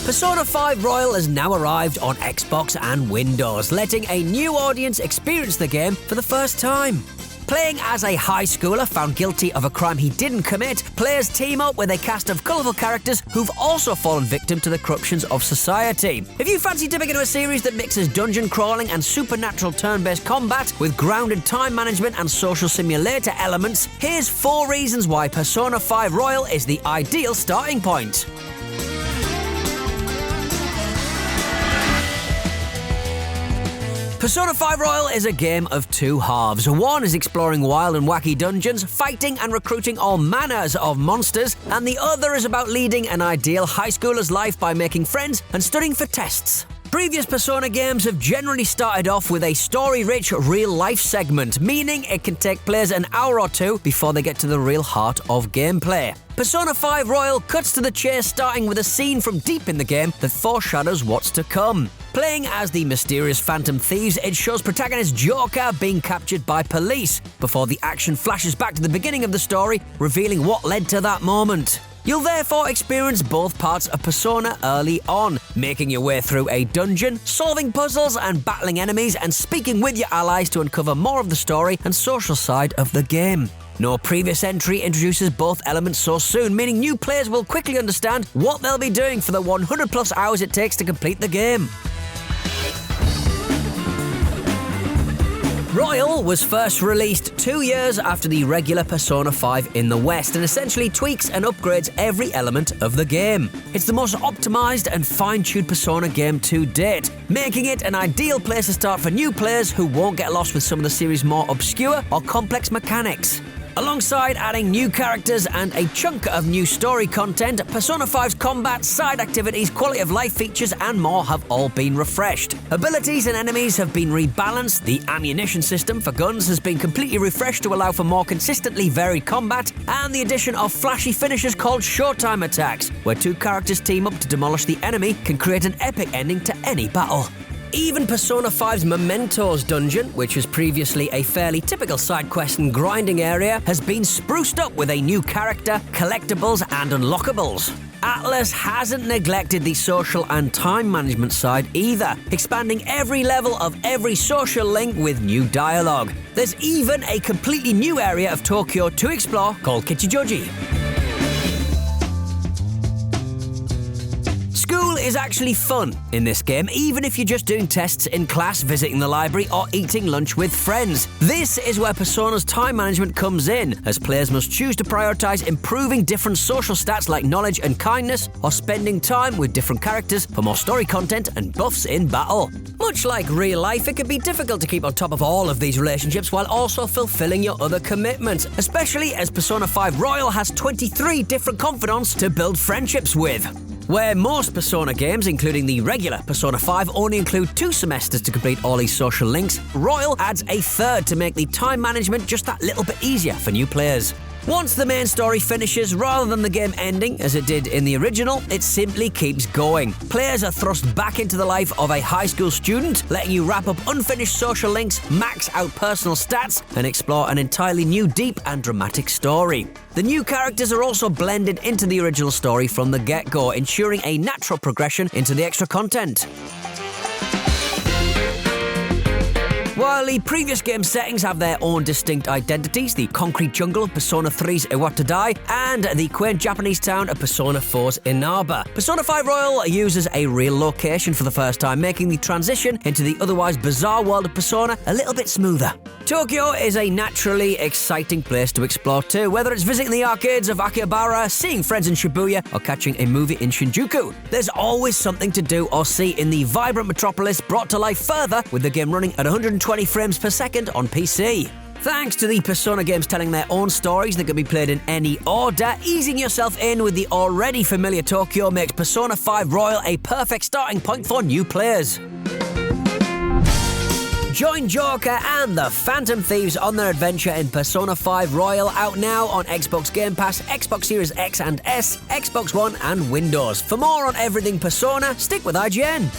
Persona 5 Royal has now arrived on Xbox and Windows, letting a new audience experience the game for the first time. Playing as a high schooler found guilty of a crime he didn't commit, players team up with a cast of colourful characters who've also fallen victim to the corruptions of society. If you fancy dipping into a series that mixes dungeon crawling and supernatural turn-based combat with grounded time management and social simulator elements, here's 4 reasons why Persona 5 Royal is the ideal starting point. Persona 5 Royal is a game of 2 halves. One is exploring wild and wacky dungeons, fighting and recruiting all manners of monsters, and the other is about leading an ideal high schooler's life by making friends and studying for tests. Previous Persona games have generally started off with a story-rich real-life segment, meaning it can take players an hour or 2 before they get to the real heart of gameplay. Persona 5 Royal cuts to the chase, starting with a scene from deep in the game that foreshadows what's to come. Playing as the mysterious Phantom Thieves, it shows protagonist Joker being captured by police, before the action flashes back to the beginning of the story, revealing what led to that moment. You'll therefore experience both parts of Persona early on, making your way through a dungeon, solving puzzles and battling enemies, and speaking with your allies to uncover more of the story and social side of the game. No previous entry introduces both elements so soon, meaning new players will quickly understand what they'll be doing for the 100+ hours it takes to complete the game. Royal was first released 2 years after the regular Persona 5 in the West and essentially tweaks and upgrades every element of the game. It's the most optimized and fine-tuned Persona game to date, making it an ideal place to start for new players who won't get lost with some of the series' more obscure or complex mechanics. Alongside adding new characters and a chunk of new story content, Persona 5's combat, side activities, quality of life features and more have all been refreshed. Abilities and enemies have been rebalanced, the ammunition system for guns has been completely refreshed to allow for more consistently varied combat, and the addition of flashy finishers called Showtime attacks, where 2 characters team up to demolish the enemy, can create an epic ending to any battle. Even Persona 5's Mementos dungeon, which was previously a fairly typical side quest and grinding area, has been spruced up with a new character, collectibles and unlockables. Atlas hasn't neglected the social and time management side either, expanding every level of every social link with new dialogue. There's even a completely new area of Tokyo to explore called Kichijoji. School is actually fun in this game, even if you're just doing tests in class, visiting the library, or eating lunch with friends. This is where Persona's time management comes in, as players must choose to prioritize improving different social stats like knowledge and kindness, or spending time with different characters for more story content and buffs in battle. Much like real life, it can be difficult to keep on top of all of these relationships while also fulfilling your other commitments, especially as Persona 5 Royal has 23 different confidants to build friendships with. Where most Persona games, including the regular Persona 5, only include 2 semesters to complete all these social links, Royal adds a 3rd to make the time management just that little bit easier for new players. Once the main story finishes, rather than the game ending as it did in the original, it simply keeps going. Players are thrust back into the life of a high school student, letting you wrap up unfinished social links, max out personal stats, and explore an entirely new, deep and dramatic story. The new characters are also blended into the original story from the get-go, ensuring a natural progression into the extra content. While the previous game settings have their own distinct identities, the concrete jungle of Persona 3's Iwatadai and the quaint Japanese town of Persona 4's Inaba, Persona 5 Royal uses a real location for the first time, making the transition into the otherwise bizarre world of Persona a little bit smoother. Tokyo is a naturally exciting place to explore too, whether it's visiting the arcades of Akihabara, seeing friends in Shibuya, or catching a movie in Shinjuku. There's always something to do or see in the vibrant metropolis, brought to life further with the game running at 120 frames per second on PC. Thanks to the Persona games telling their own stories that can be played in any order, easing yourself in with the already familiar Tokyo makes Persona 5 Royal a perfect starting point for new players. Join Joker and the Phantom Thieves on their adventure in Persona 5 Royal, out now on Xbox Game Pass, Xbox Series X and S, Xbox One and Windows. For more on everything Persona, stick with IGN.